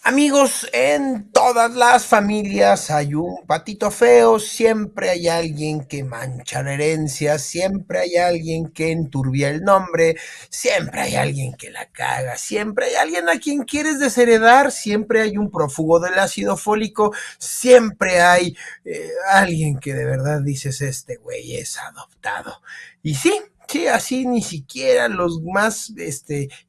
Amigos, en todas las familias hay un patito feo, siempre hay alguien que mancha la herencia, siempre hay alguien que enturbia el nombre, siempre hay alguien que la caga, siempre hay alguien a quien quieres desheredar, siempre hay un prófugo del ácido fólico, siempre hay alguien que de verdad dices, este güey es adoptado. Y sí, sí, así ni siquiera los más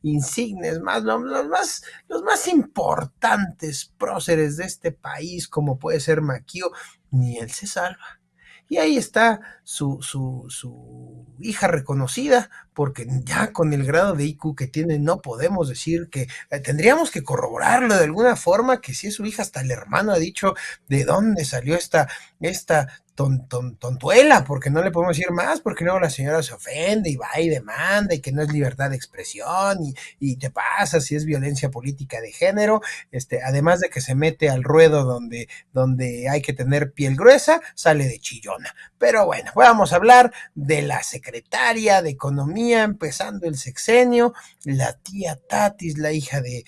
insignes, los más importantes próceres de este país, como puede ser Maquio, ni él se salva. Y ahí está su hija reconocida, porque ya con el grado de IQ que tiene no podemos decir que tendríamos que corroborarlo de alguna forma, que si es su hija, hasta el hermano ha dicho de dónde salió esta tontuela, porque no le podemos decir más, porque luego la señora se ofende y va y demanda y que no es libertad de expresión y te pasa si es violencia política de género, además de que se mete al ruedo donde hay que tener piel gruesa, sale de chillona. Pero bueno, vamos a hablar de la secretaria de Economía, empezando el sexenio, la tía Tatis, la hija de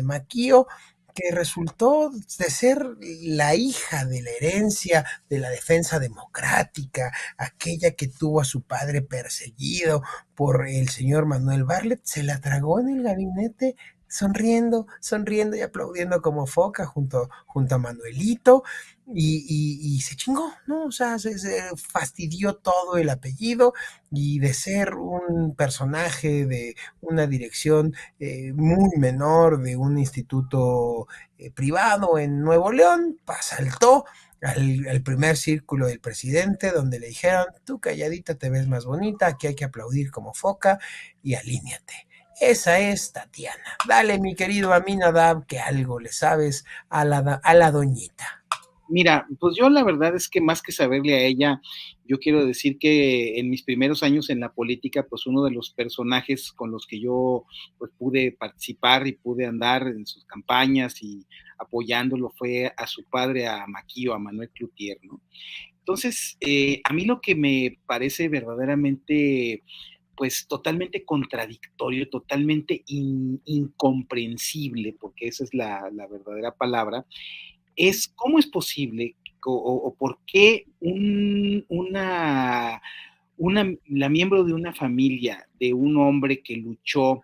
Maquio, que resultó de ser la hija de la herencia de la defensa democrática, aquella que tuvo a su padre perseguido por el señor Manuel Barlet, se la tragó en el gabinete sonriendo, sonriendo y aplaudiendo como foca junto a Manuelito y se chingó, ¿no? O sea, se fastidió todo el apellido y de ser un personaje de una dirección muy menor de un instituto privado en Nuevo León, saltó al primer círculo del presidente, donde le dijeron, tú calladita te ves más bonita, aquí hay que aplaudir como foca y alíñate. Esa es Tatiana. Dale, mi querido Aminadab, que algo le sabes a la doñita. Mira, pues yo la verdad es que más que saberle a ella, yo quiero decir que en mis primeros años en la política, pues uno de los personajes con los que yo pues pude participar y pude andar en sus campañas y apoyándolo fue a su padre, a Maquio, a Manuel Cloutier, ¿no? Entonces, a mí lo que me parece verdaderamente pues totalmente contradictorio, totalmente incomprensible, porque esa es la verdadera palabra, es cómo es posible o por qué la miembro de una familia, de un hombre que luchó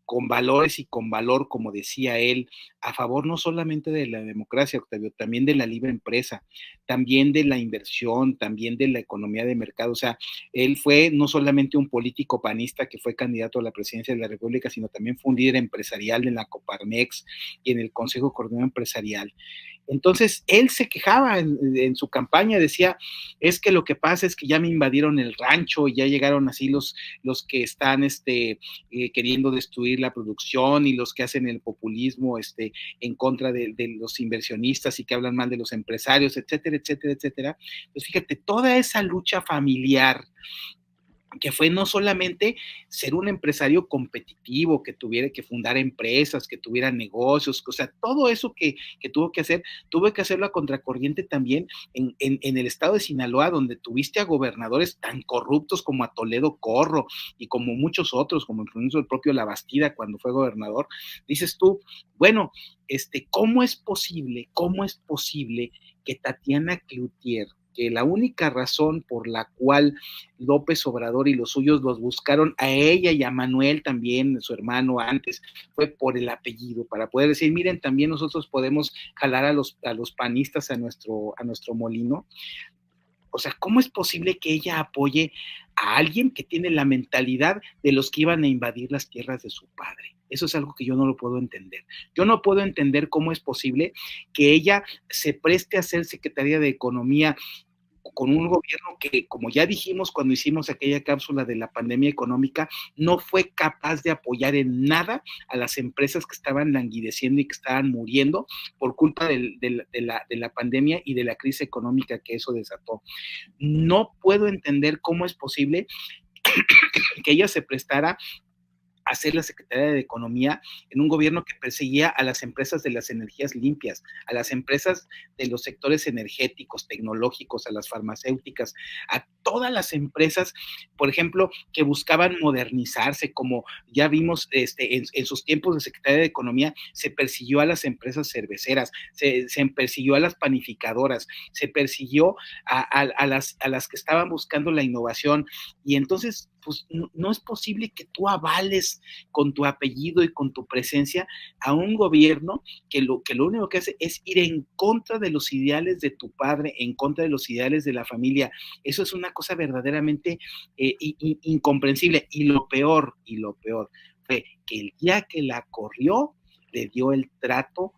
con valores y con valor, como decía él, a favor no solamente de la democracia, Octavio, también de la libre empresa, también de la inversión, también de la economía de mercado. O sea, él fue no solamente un político panista que fue candidato a la presidencia de la República, sino también fue un líder empresarial en la Coparmex y en el Consejo Coordinador Empresarial. Entonces, él se quejaba en su campaña, decía, es que lo que pasa es que ya me invadieron el rancho y ya llegaron así los que están queriendo destruir la producción y los que hacen el populismo en contra de los inversionistas y que hablan mal de los empresarios, etcétera, etcétera, etcétera. Pues fíjate, toda esa lucha familiar que fue no solamente ser un empresario competitivo, que tuviera que fundar empresas, que tuviera negocios, o sea, todo eso que tuvo que hacerlo a contracorriente también en el estado de Sinaloa, donde tuviste a gobernadores tan corruptos como a Toledo Corro y como muchos otros, como incluso el propio Labastida cuando fue gobernador. Dices tú, bueno, cómo es posible que Tatiana Cloutier, que la única razón por la cual López Obrador y los suyos los buscaron a ella y a Manuel también, su hermano antes, fue por el apellido, para poder decir, miren, también nosotros podemos jalar a los panistas a nuestro molino. O sea, ¿cómo es posible que ella apoye a alguien que tiene la mentalidad de los que iban a invadir las tierras de su padre? Eso es algo que yo no lo puedo entender. Yo no puedo entender cómo es posible que ella se preste a ser secretaria de Economía con un gobierno que, como ya dijimos cuando hicimos aquella cápsula de la pandemia económica, no fue capaz de apoyar en nada a las empresas que estaban languideciendo y que estaban muriendo por culpa de la pandemia y de la crisis económica que eso desató. No puedo entender cómo es posible que ella se prestara a ser la Secretaría de Economía en un gobierno que perseguía a las empresas de las energías limpias, a las empresas de los sectores energéticos, tecnológicos, a las farmacéuticas, a todas las empresas, por ejemplo, que buscaban modernizarse, como ya vimos en sus tiempos de Secretaría de Economía, se persiguió a las empresas cerveceras, se persiguió a las panificadoras, se persiguió a las que estaban buscando la innovación, y entonces pues no es posible que tú avales con tu apellido y con tu presencia a un gobierno que lo único que hace es ir en contra de los ideales de tu padre, en contra de los ideales de la familia. Eso es una cosa verdaderamente incomprensible. Y lo peor fue que el día que la corrió, le dio el trato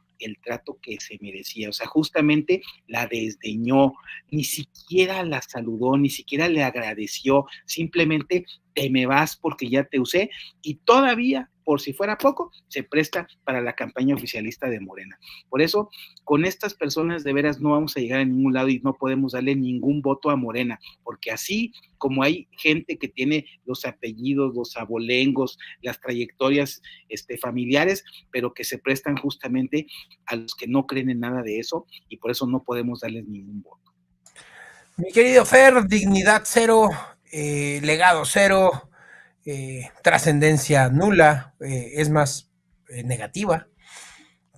que se merecía. O sea, justamente la desdeñó, ni siquiera la saludó, ni siquiera le agradeció, simplemente te me vas porque ya te usé, y todavía, por si fuera poco, se presta para la campaña oficialista de Morena. Por eso, con estas personas de veras no vamos a llegar a ningún lado y no podemos darle ningún voto a Morena, porque así como hay gente que tiene los apellidos, los abolengos, las trayectorias familiares, pero que se prestan justamente a los que no creen en nada de eso, y por eso no podemos darles ningún voto. Mi querido Fer, dignidad cero, legado cero, trascendencia nula, es más, negativa.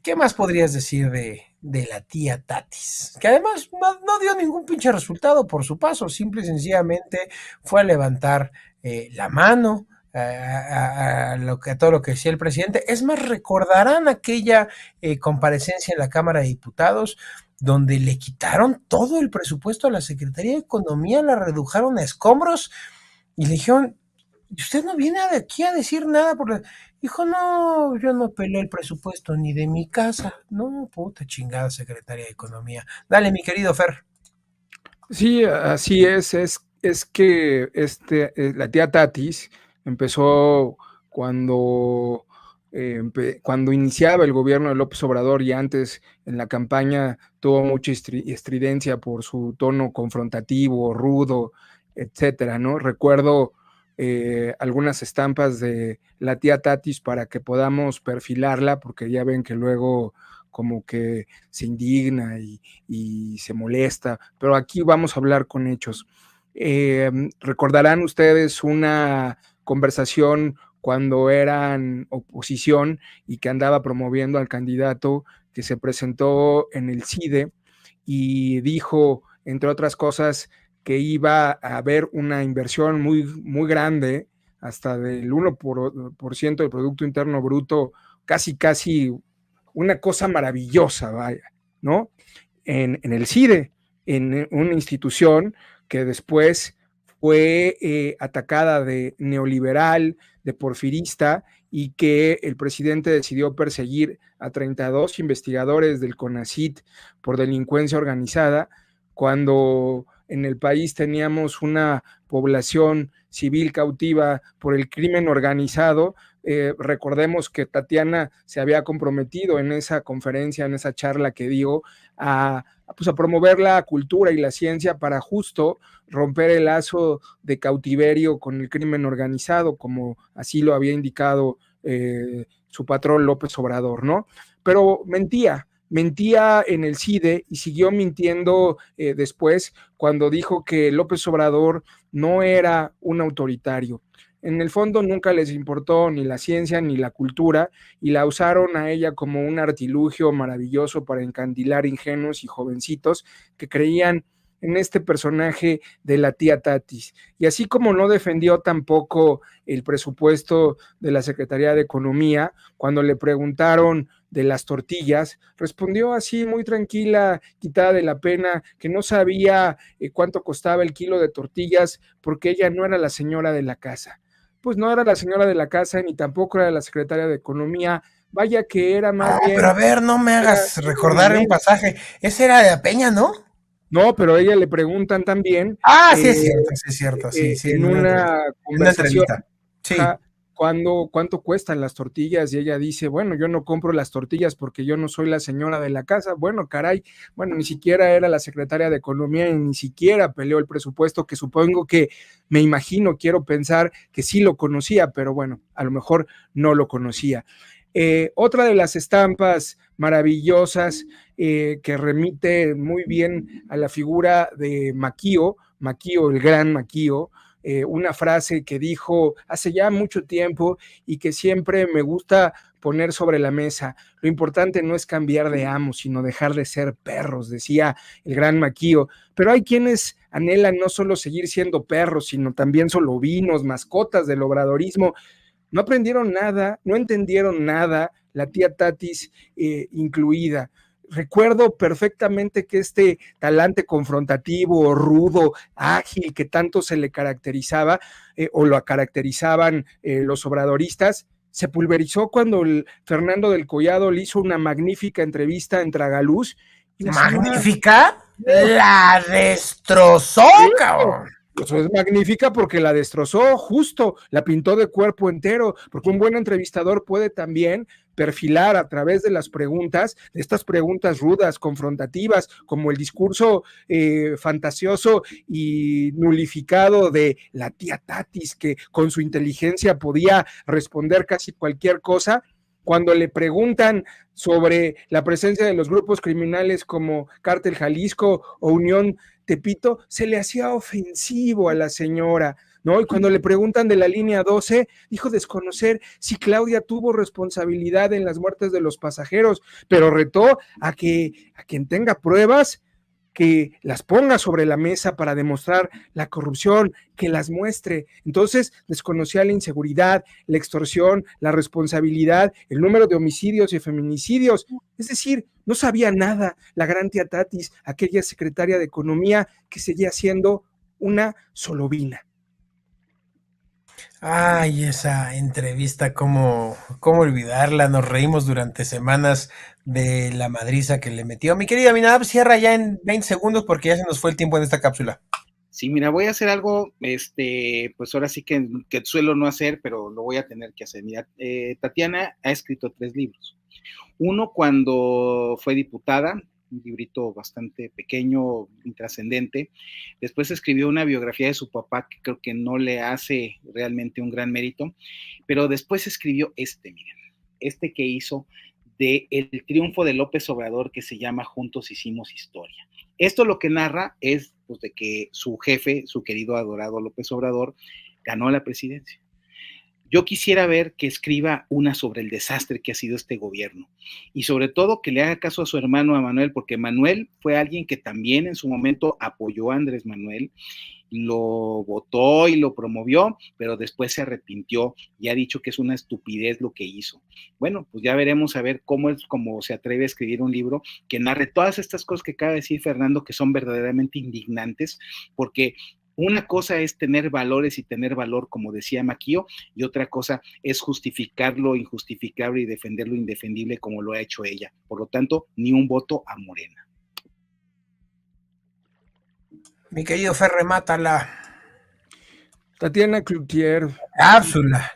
¿Qué más podrías decir de la tía Tatis? Que además no dio ningún pinche resultado por su paso, simple y sencillamente fue a levantar la mano a todo lo que decía el presidente. Es más, recordarán aquella comparecencia en la Cámara de Diputados donde le quitaron todo el presupuesto a la Secretaría de Economía, la redujeron a escombros y le dijeron, usted no viene de aquí a decir nada. Dijo, no, yo no peleé el presupuesto ni de mi casa. No, puta chingada Secretaría de Economía. Dale, mi querido Fer. Sí, así es que la tía Tatis empezó cuando, cuando iniciaba el gobierno de López Obrador, y antes en la campaña tuvo mucha estridencia por su tono confrontativo, rudo, etcétera, ¿no? Recuerdo algunas estampas de la tía Tatis para que podamos perfilarla, porque ya ven que luego como que se indigna y se molesta, pero aquí vamos a hablar con hechos. Recordarán ustedes una conversación cuando eran oposición y que andaba promoviendo al candidato que se presentó en el CIDE y dijo, entre otras cosas, que iba a haber una inversión muy, muy grande, hasta del 1% del Producto Interno Bruto, casi una cosa maravillosa, vaya, ¿no? En el CIDE, en una institución que después fue atacada de neoliberal, de porfirista, y que el presidente decidió perseguir a 32 investigadores del CONACYT por delincuencia organizada, cuando en el país teníamos una población civil cautiva por el crimen organizado. Recordemos que Tatiana se había comprometido en esa conferencia, en esa charla que dio, a promover la cultura y la ciencia para justo romper el lazo de cautiverio con el crimen organizado, como así lo había indicado su patrón López Obrador, ¿no? Pero mentía en el CIDE y siguió mintiendo después cuando dijo que López Obrador no era un autoritario. En el fondo nunca les importó ni la ciencia ni la cultura, y la usaron a ella como un artilugio maravilloso para encandilar ingenuos y jovencitos que creían en este personaje de la tía Tatis. Y así como no defendió tampoco el presupuesto de la Secretaría de Economía, cuando le preguntaron de las tortillas, respondió así muy tranquila, quitada de la pena, que no sabía cuánto costaba el kilo de tortillas porque ella no era la señora de la casa. Pues no era la señora de la casa ni tampoco era la secretaria de Economía, vaya que era más bien... Pero a ver, no me hagas recordar un pasaje. Ese era de Peña, ¿no? No, pero a ella le preguntan también. Sí es cierto, sí. En una conversación. Sí. ¿cuánto cuestan las tortillas? Y ella dice, bueno, yo no compro las tortillas porque yo no soy la señora de la casa. Bueno, caray, bueno, ni siquiera era la secretaria de Economía y ni siquiera peleó el presupuesto, que supongo que, me imagino, quiero pensar que sí lo conocía, pero bueno, a lo mejor no lo conocía. Otra de las estampas maravillosas que remite muy bien a la figura de Maquio, el gran Maquio, una frase que dijo hace ya mucho tiempo y que siempre me gusta poner sobre la mesa. Lo importante no es cambiar de amo, sino dejar de ser perros, decía el gran Maquio. Pero hay quienes anhelan no solo seguir siendo perros, sino también solovinos, mascotas del obradorismo. No aprendieron nada, no entendieron nada, la tía Tatis incluida. Recuerdo perfectamente que este talante confrontativo, rudo, ágil, que tanto se le caracterizaba o lo caracterizaban los obradoristas, se pulverizó cuando Fernando del Collado le hizo una magnífica entrevista en Tragaluz. Y ¿magnífica? La destrozó, cabrón. Eso es magnífica porque la destrozó, justo, la pintó de cuerpo entero, porque un buen entrevistador puede también perfilar a través de las preguntas, de estas preguntas rudas, confrontativas, como el discurso fantasioso y nulificado de la tía Tatis, que con su inteligencia podía responder casi cualquier cosa. Cuando le preguntan sobre la presencia de los grupos criminales como Cártel Jalisco o Unión Tepito, se le hacía ofensivo a la señora, ¿no? Y cuando le preguntan de la línea 12, dijo desconocer si Claudia tuvo responsabilidad en las muertes de los pasajeros, pero retó a quien tenga pruebas, que las ponga sobre la mesa para demostrar la corrupción, que las muestre. Entonces desconocía la inseguridad, la extorsión, la responsabilidad, el número de homicidios y feminicidios. Es decir, no sabía nada la gran tía Tatis, aquella secretaria de Economía que seguía siendo una solovina. Ay, esa entrevista, cómo olvidarla, nos reímos durante semanas de la madriza que le metió. Mi querida Minadab, cierra ya en 20 segundos porque ya se nos fue el tiempo en esta cápsula. Sí, mira, voy a hacer algo, pues ahora sí que suelo no hacer, pero lo voy a tener que hacer. Mira, Tatiana ha escrito 3 libros. Uno cuando fue diputada, un librito bastante pequeño, intrascendente. Después escribió una biografía de su papá que creo que no le hace realmente un gran mérito, pero después escribió miren, que hizo de el triunfo de López Obrador, que se llama Juntos Hicimos Historia. Esto lo que narra es pues, de que su jefe, su querido adorado López Obrador, ganó la presidencia. Yo quisiera ver que escriba una sobre el desastre que ha sido este gobierno y sobre todo que le haga caso a su hermano, a Manuel, porque Manuel fue alguien que también en su momento apoyó a Andrés Manuel, lo votó y lo promovió, pero después se arrepintió y ha dicho que es una estupidez lo que hizo. Bueno, pues ya veremos a ver cómo se atreve a escribir un libro que narre todas estas cosas que acaba de decir Fernando, que son verdaderamente indignantes, porque una cosa es tener valores y tener valor, como decía Maquio, y otra cosa es justificar lo injustificable y defender lo indefendible como lo ha hecho ella. Por lo tanto, ni un voto a Morena. Mi querido Ferre, mátala. Tatiana Cloutier.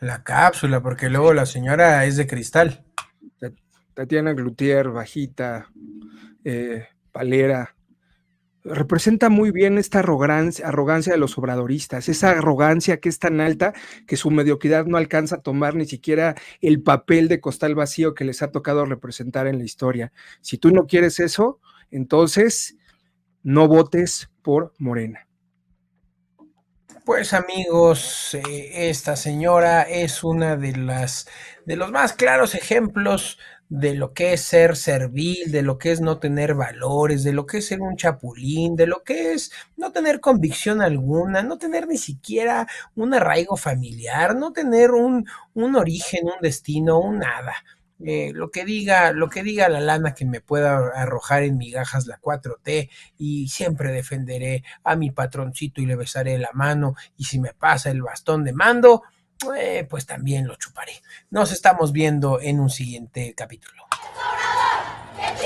La cápsula, porque luego la señora es de cristal. Tatiana Cloutier, bajita, palera, representa muy bien esta arrogancia de los obradoristas, esa arrogancia que es tan alta que su mediocridad no alcanza a tomar ni siquiera el papel de costal vacío que les ha tocado representar en la historia. Si tú no quieres eso, entonces no votes por Morena. Pues amigos, esta señora es una de los más claros ejemplos de lo que es ser servil, de lo que es no tener valores, de lo que es ser un chapulín, de lo que es no tener convicción alguna, no tener ni siquiera un arraigo familiar, no tener un origen, un destino, un nada. Lo que diga la lana que me pueda arrojar en migajas la 4T, y siempre defenderé a mi patroncito y le besaré la mano, y si me pasa el bastón de mando, pues también lo chuparé. Nos estamos viendo en un siguiente capítulo. ¡Que